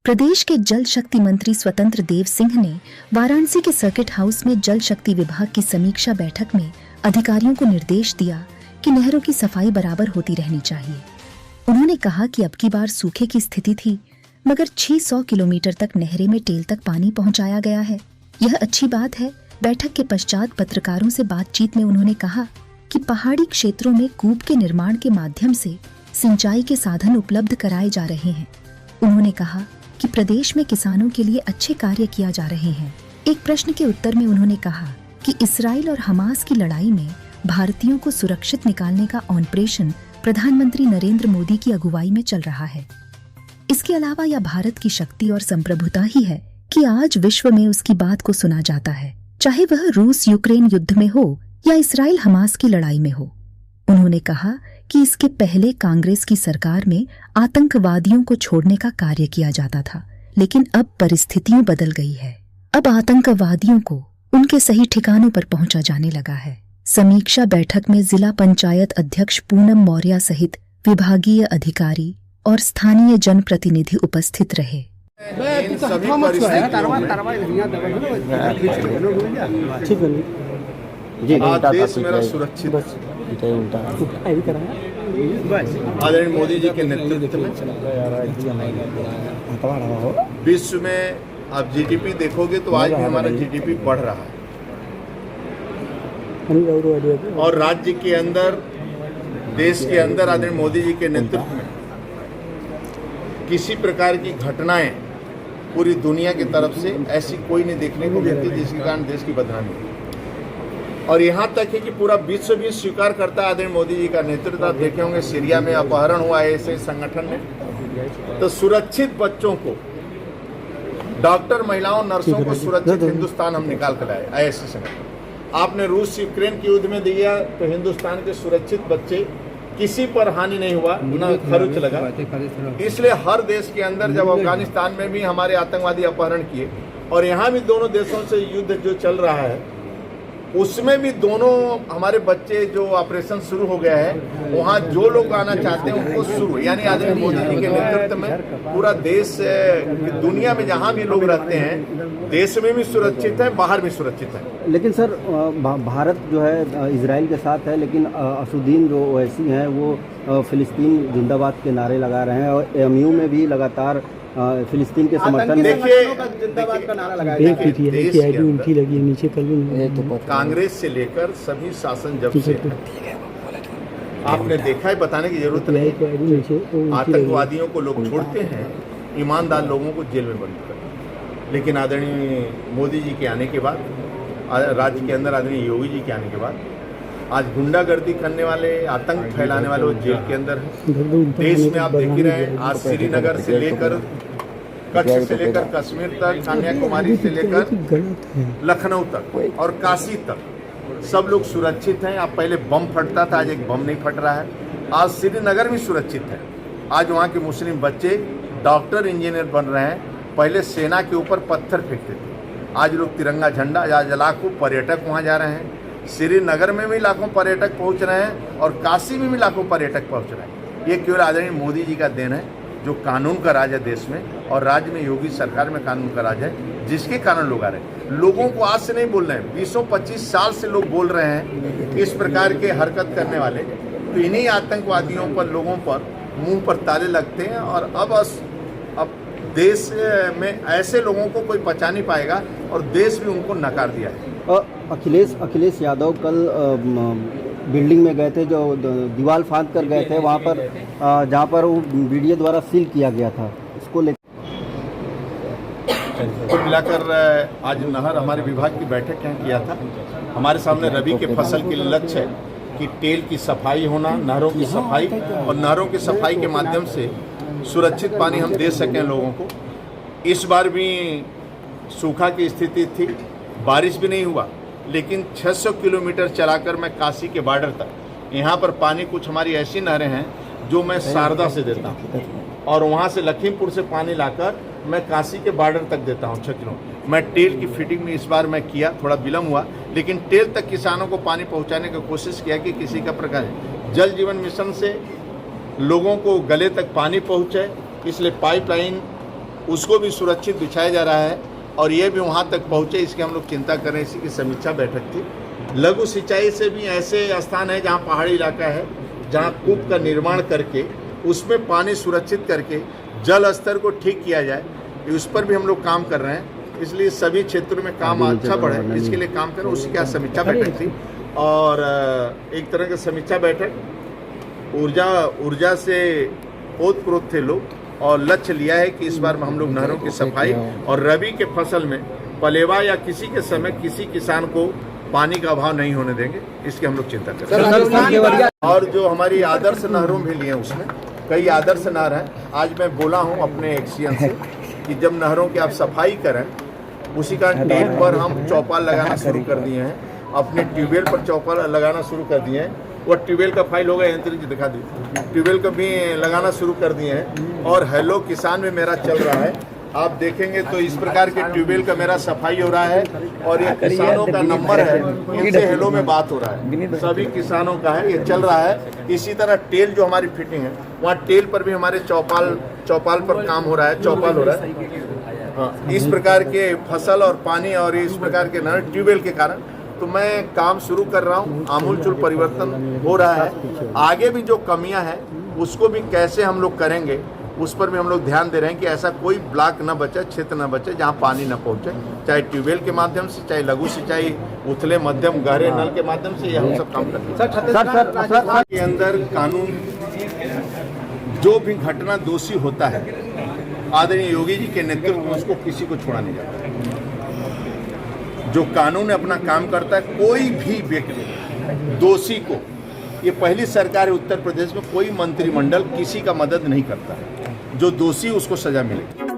प्रदेश के जल शक्ति मंत्री स्वतंत्र देव सिंह ने वाराणसी के सर्किट हाउस में जल शक्ति विभाग की समीक्षा बैठक में अधिकारियों को निर्देश दिया कि नहरों की सफाई बराबर होती रहनी चाहिए। उन्होंने कहा कि अब की बार सूखे की स्थिति थी, मगर 600 किलोमीटर तक नहरें में टेल तक पानी पहुंचाया गया है। यह अच्छी बात है। बैठक के पश्चात पत्रकारों से बातचीत में उन्होंने कहा कि पहाड़ी क्षेत्रों में कूप के निर्माण के माध्यम से सिंचाई के साधन उपलब्ध कराए जा रहे हैं। उन्होंने कहा कि प्रदेश में किसानों के लिए अच्छे कार्य किया जा रहे हैं। एक प्रश्न के उत्तर में उन्होंने कहा कि इसराइल और हमास की लड़ाई में भारतीयों को सुरक्षित निकालने का ऑपरेशन प्रधानमंत्री नरेंद्र मोदी की अगुवाई में चल रहा है। इसके अलावा यह भारत की शक्ति और संप्रभुता ही है कि आज विश्व में उसकी बात को सुना जाता है, चाहे वह रूस यूक्रेन युद्ध में हो या इसराइल हमास की लड़ाई में हो। उन्होंने कहा कि इसके पहले कांग्रेस की सरकार में आतंकवादियों को छोड़ने का कार्य किया जाता था, लेकिन अब परिस्थितियां बदल गई है। अब आतंकवादियों को उनके सही ठिकानों पर पहुंचा जाने लगा है। समीक्षा बैठक में जिला पंचायत अध्यक्ष पूनम मौर्य सहित विभागीय अधिकारी और स्थानीय जनप्रतिनिधि उपस्थित रहे। देश मेरा सुरक्षित आदरणीय मोदी जी के नेतृत्व में विश्व में आप जीडीपी देखोगे तो आज भी हमारा जीडीपी बढ़ रहा है और राज्य के अंदर, देश के अंदर आदरणीय मोदी जी के नेतृत्व में किसी प्रकार की घटनाएं पूरी दुनिया की तरफ से ऐसी कोई नहीं देखने को मिलती जिसके कारण देश की बदनामी हो। और यहाँ तक है कि पूरा विश्व भी स्वीकार करता है आदरणीय मोदी जी का नेतृत्व। आप देखे होंगे सीरिया में अपहरण हुआ है ऐसे संगठन में, तो सुरक्षित बच्चों को, डॉक्टर, महिलाओं, नर्सों को सुरक्षित हिंदुस्तान हम निकाल कर आए ऐसे संगठन। आपने रूस यूक्रेन के युद्ध में दिया तो हिंदुस्तान के सुरक्षित बच्चे, किसी पर हानि नहीं हुआ, न खर्च लगा। इसलिए हर देश के अंदर, जब अफगानिस्तान में भी हमारे आतंकवादी अपहरण किए और यहाँ भी दोनों देशों से युद्ध जो चल रहा है उसमें भी दोनों हमारे बच्चे, जो ऑपरेशन शुरू हो गया है वहाँ जो लोग आना चाहते हैं उनको शुरू, यानी आदरणीय मोदी जी के नेतृत्व में पूरा देश, दुनिया में जहाँ भी लोग रहते हैं, देश में भी सुरक्षित है, बाहर भी सुरक्षित है। लेकिन सर, भारत जो है इजराइल के साथ है, लेकिन असुद्दीन जो ओवैसी हैं वो फिलिस्तीन जिंदाबाद के नारे लगा रहे हैं और एएमयू में भी लगातार फिलिस्तीन के समर्थन में जिंदाबाद का नारा लगाया। उनकी लगी है नीचे कल कांग्रेस से लेकर सभी शासन जब से आपने देखा है, बताने की जरूरत नहीं। आतंकवादियों को लोग छोड़ते हैं, ईमानदार लोगों को जेल में बंद करते। लेकिन आदरणीय मोदी जी के आने के बाद, राज्य के अंदर आदरणीय योगी जी के आने के बाद आज गुंडागर्दी करने वाले, आतंक फैलाने वाले वो जेल के अंदर है। देश में आप देख ही रहे हैं, आज श्रीनगर से लेकर, कच्छ से लेकर कश्मीर तक, कन्याकुमारी से लेकर लखनऊ तक और काशी तक सब लोग सुरक्षित हैं। अब पहले बम फटता था, आज एक बम नहीं फट रहा है। आज श्रीनगर भी सुरक्षित है। आज वहाँ के मुस्लिम बच्चे डॉक्टर, इंजीनियर बन रहे हैं। पहले सेना के ऊपर पत्थर फेंकते थे, आज लोग तिरंगा झंडा, आज लाखों पर्यटक वहाँ जा रहे हैं। श्रीनगर में भी लाखों पर्यटक पहुंच रहे हैं और काशी में भी लाखों पर्यटक पहुंच रहे हैं। ये केवल आदरणीय मोदी जी का देन है, जो कानून का राज है देश में, और राज्य में योगी सरकार में कानून का राज है, जिसके कारण लोग आ रहे हैं। लोगों को आज से नहीं बोल रहे हैं, 20-25 साल से लोग बोल रहे हैं इस प्रकार के हरकत करने वाले। तो इन्हीं आतंकवादियों पर, लोगों पर मुंह पर ताले लगते हैं और अब देश में ऐसे लोगों को कोई बचा नहीं पाएगा और देश भी उनको नकार दिया है। अखिलेश यादव कल बिल्डिंग में गए थे, जो दीवार फांद कर गए थे वहाँ पर, जहाँ पर वो वीडियो द्वारा सील किया गया था, इसको लेकर कुल मिलाकर आज नहर हमारे विभाग की बैठक यहाँ किया था। हमारे सामने रबी के फसल के लक्ष्य है कि टेल की सफाई होना, नहरों की सफाई, और नहरों की सफाई के माध्यम से सुरक्षित पानी हम दे सकें लोगों को। इस बार भी सूखा की स्थिति थी, बारिश भी नहीं हुआ, लेकिन 600 किलोमीटर चलाकर मैं काशी के बॉर्डर तक, यहाँ पर पानी, कुछ हमारी ऐसी नहरें हैं जो मैं शारदा से देता हूँ और वहाँ से लखीमपुर से पानी लाकर मैं काशी के बॉर्डर तक देता हूँ 6 किलो। मैं टेल की फिटिंग में इस बार मैं किया, थोड़ा विलम्ब हुआ, लेकिन टेल तक किसानों को पानी पहुँचाने की कोशिश किया कि किसी का प्रकार जल जीवन मिशन से लोगों को गले तक पानी पहुँचे, इसलिए पाइपलाइन उसको भी सुरक्षित बिछाया जा रहा है और ये भी वहाँ तक पहुँचे, इसकी हम लोग चिंता कर रहे हैं। इसी की समीक्षा बैठक थी। लघु सिंचाई से भी ऐसे स्थान है जहाँ पहाड़ी इलाका है, जहाँ कूप का निर्माण करके उसमें पानी सुरक्षित करके जल स्तर को ठीक किया जाए, उस पर भी हम लोग काम कर रहे हैं। इसलिए सभी क्षेत्रों में काम अच्छा बढ़े, इसके लिए काम करें। उसी की समीक्षा बैठक थी और एक तरह की समीक्षा बैठक ऊर्जा से ओतप्रोत थे लोग और लक्ष्य लिया है कि इस बार हम लोग नहरों की सफाई और रबी के फसल में पलेवा या किसी के समय किसी किसान को पानी का अभाव नहीं होने देंगे, इसकी हम लोग चिंता करें। और जो हमारी आदर्श नहरों भी लिए उसमें कई आदर्श नहर हैं। आज मैं बोला हूं अपने एक्सीएन से कि जब नहरों की आप सफाई करें, उसी का टेप पर हम चौपाल लगाना शुरू कर दिए हैं, अपने ट्यूबवेल पर चौपाल लगाना शुरू कर दिए हैं। वो ट्यूबवेल का फाइल होगा, यंत्र जी दिखा दी, ट्यूबवेल का भी लगाना शुरू कर दिए हैं। और हेलो किसान में मेरा चल रहा है, आप देखेंगे तो इस प्रकार के ट्यूबवेल का मेरा सफाई हो रहा है और ये किसानों का नंबर है, इनसे हेलो में बात हो रहा है, सभी किसानों का है, ये चल रहा है। इसी तरह टेल जो हमारी फिटिंग है, वहाँ टेल पर भी हमारे चौपाल पर काम हो रहा है, चौपाल हो रहा है। हाँ, इस प्रकार के फसल और पानी और इस प्रकार के नहर ट्यूबवेल के कारण तो मैं काम शुरू कर रहा हूँ। आमूलचूल परिवर्तन हो रहा है। आगे भी जो कमियां हैं उसको भी कैसे हम लोग करेंगे, उस पर भी हम लोग ध्यान दे रहे हैं कि ऐसा कोई ब्लॉक न बचे, क्षेत्र न बचे जहाँ पानी न पहुँचे, चाहे ट्यूबवेल के माध्यम से, चाहे लघु सिंचाई, उथले मध्यम गहरे नल के माध्यम से, ये हम सब काम करते हैं। के अंदर कानून जो भी घटना दोषी होता है, आदरणीय योगी जी के नेतृत्व में उसको किसी को छोड़ा नहीं जाता। जो कानून अपना काम करता है, कोई भी व्यक्ति दोषी को, ये पहली सरकार है उत्तर प्रदेश में, कोई मंत्रिमंडल किसी का मदद नहीं करता है, जो दोषी उसको सजा मिलेगी।